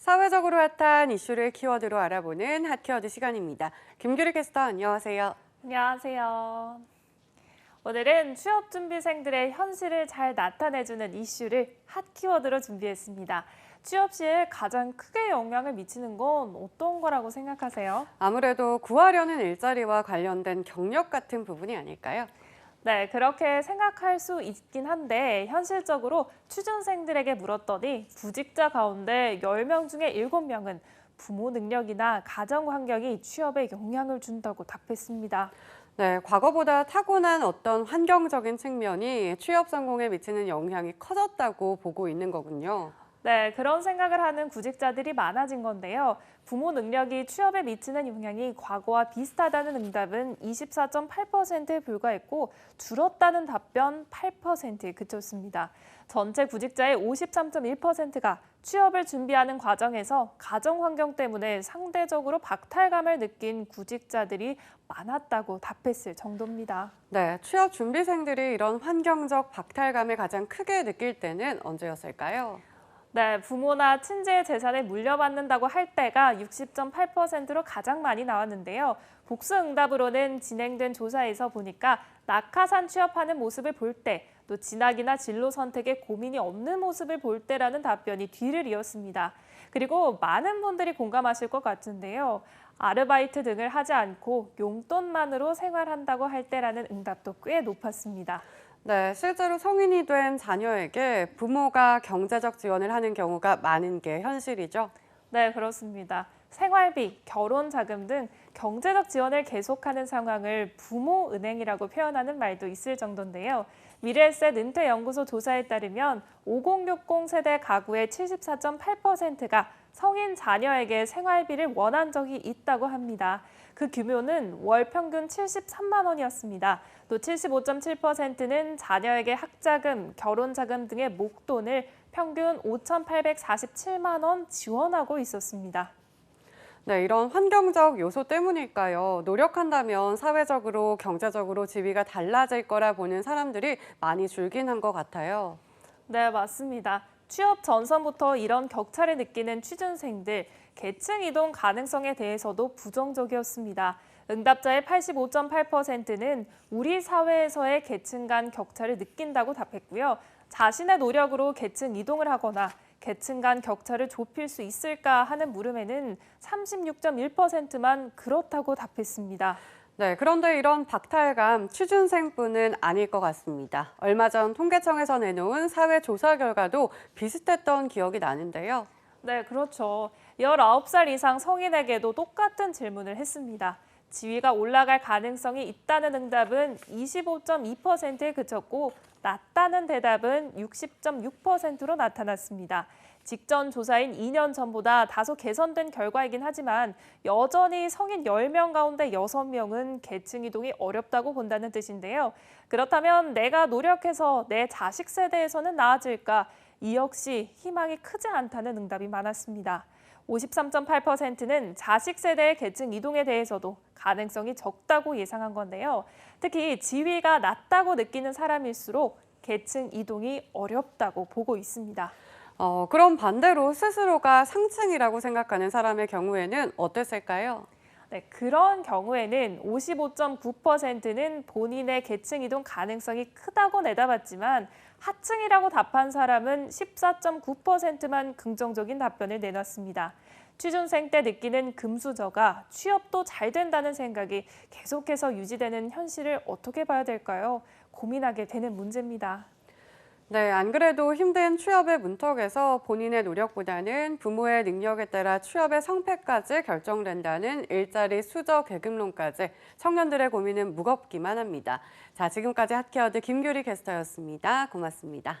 사회적으로 핫한 이슈를 키워드로 알아보는 핫키워드 시간입니다. 김규리 캐스터 안녕하세요. 안녕하세요. 오늘은 취업준비생들의 현실을 잘 나타내주는 이슈를 핫키워드로 준비했습니다. 취업 시에 가장 크게 영향을 미치는 건 어떤 거라고 생각하세요? 아무래도 구하려는 일자리와 관련된 경력 같은 부분이 아닐까요? 네, 그렇게 생각할 수 있긴 한데 현실적으로 취준생들에게 물었더니 구직자 가운데 10명 중에 7명은 부모 능력이나 가정 환경이 취업에 영향을 준다고 답했습니다. 네, 과거보다 타고난 어떤 환경적인 측면이 취업 성공에 미치는 영향이 커졌다고 보고 있는 거군요. 네, 그런 생각을 하는 구직자들이 많아진 건데요. 부모 능력이 취업에 미치는 영향이 과거와 비슷하다는 응답은 24.8%에 불과했고 줄었다는 답변 8%에 그쳤습니다. 전체 구직자의 53.1%가 취업을 준비하는 과정에서 가정 환경 때문에 상대적으로 박탈감을 느낀 구직자들이 많았다고 답했을 정도입니다. 네, 취업 준비생들이 이런 환경적 박탈감을 가장 크게 느낄 때는 언제였을까요? 네, 부모나 친지의 재산을 물려받는다고 할 때가 60.8%로 가장 많이 나왔는데요. 복수 응답으로는 진행된 조사에서 보니까 낙하산 취업하는 모습을 볼 때, 또 진학이나 진로 선택에 고민이 없는 모습을 볼 때라는 답변이 뒤를 이었습니다. 그리고 많은 분들이 공감하실 것 같은데요. 아르바이트 등을 하지 않고 용돈만으로 생활한다고 할 때라는 응답도 꽤 높았습니다. 네, 실제로 성인이 된 자녀에게 부모가 경제적 지원을 하는 경우가 많은 게 현실이죠. 네, 그렇습니다. 생활비, 결혼 자금 등 경제적 지원을 계속하는 상황을 부모은행이라고 표현하는 말도 있을 정도인데요. 미래에셋 은퇴연구소 조사에 따르면 5060 세대 가구의 74.8%가 성인 자녀에게 생활비를 원한 적이 있다고 합니다. 그 규모는 월 평균 73만 원이었습니다. 또 75.7%는 자녀에게 학자금, 결혼자금 등의 목돈을 평균 5,847만 원 지원하고 있었습니다. 네, 이런 환경적 요소 때문일까요? 노력한다면 사회적으로, 경제적으로 지위가 달라질 거라 보는 사람들이 많이 줄긴 한 것 같아요. 네, 맞습니다. 취업 전선부터 이런 격차를 느끼는 취준생들, 계층 이동 가능성에 대해서도 부정적이었습니다. 응답자의 85.8%는 우리 사회에서의 계층 간 격차를 느낀다고 답했고요. 자신의 노력으로 계층 이동을 하거나 계층 간 격차를 좁힐 수 있을까 하는 물음에는 36.1%만 그렇다고 답했습니다. 네, 그런데 이런 박탈감 취준생뿐은 아닐 것 같습니다. 얼마 전 통계청에서 내놓은 사회조사 결과도 비슷했던 기억이 나는데요. 네, 그렇죠. 19살 이상 성인에게도 똑같은 질문을 했습니다. 지위가 올라갈 가능성이 있다는 응답은 25.2%에 그쳤고 낮다는 대답은 60.6%로 나타났습니다. 직전 조사인 2년 전보다 다소 개선된 결과이긴 하지만 여전히 성인 10명 가운데 6명은 계층 이동이 어렵다고 본다는 뜻인데요. 그렇다면 내가 노력해서 내 자식 세대에서는 나아질까? 이 역시 희망이 크지 않다는 응답이 많았습니다. 53.8%는 자식 세대의 계층 이동에 대해서도 가능성이 적다고 예상한 건데요. 특히 지위가 낮다고 느끼는 사람일수록 계층 이동이 어렵다고 보고 있습니다. 그럼 반대로 스스로가 상층이라고 생각하는 사람의 경우에는 어땠을까요? 네, 그런 경우에는 55.9%는 본인의 계층 이동 가능성이 크다고 내다봤지만 하층이라고 답한 사람은 14.9%만 긍정적인 답변을 내놨습니다. 취준생 때 느끼는 금수저가 취업도 잘 된다는 생각이 계속해서 유지되는 현실을 어떻게 봐야 될까요? 고민하게 되는 문제입니다. 네, 안 그래도 힘든 취업의 문턱에서 본인의 노력보다는 부모의 능력에 따라 취업의 성패까지 결정된다는 일자리 수저 계급론까지 청년들의 고민은 무겁기만 합니다. 자, 지금까지 핫키워드 김규리 캐스터였습니다. 고맙습니다.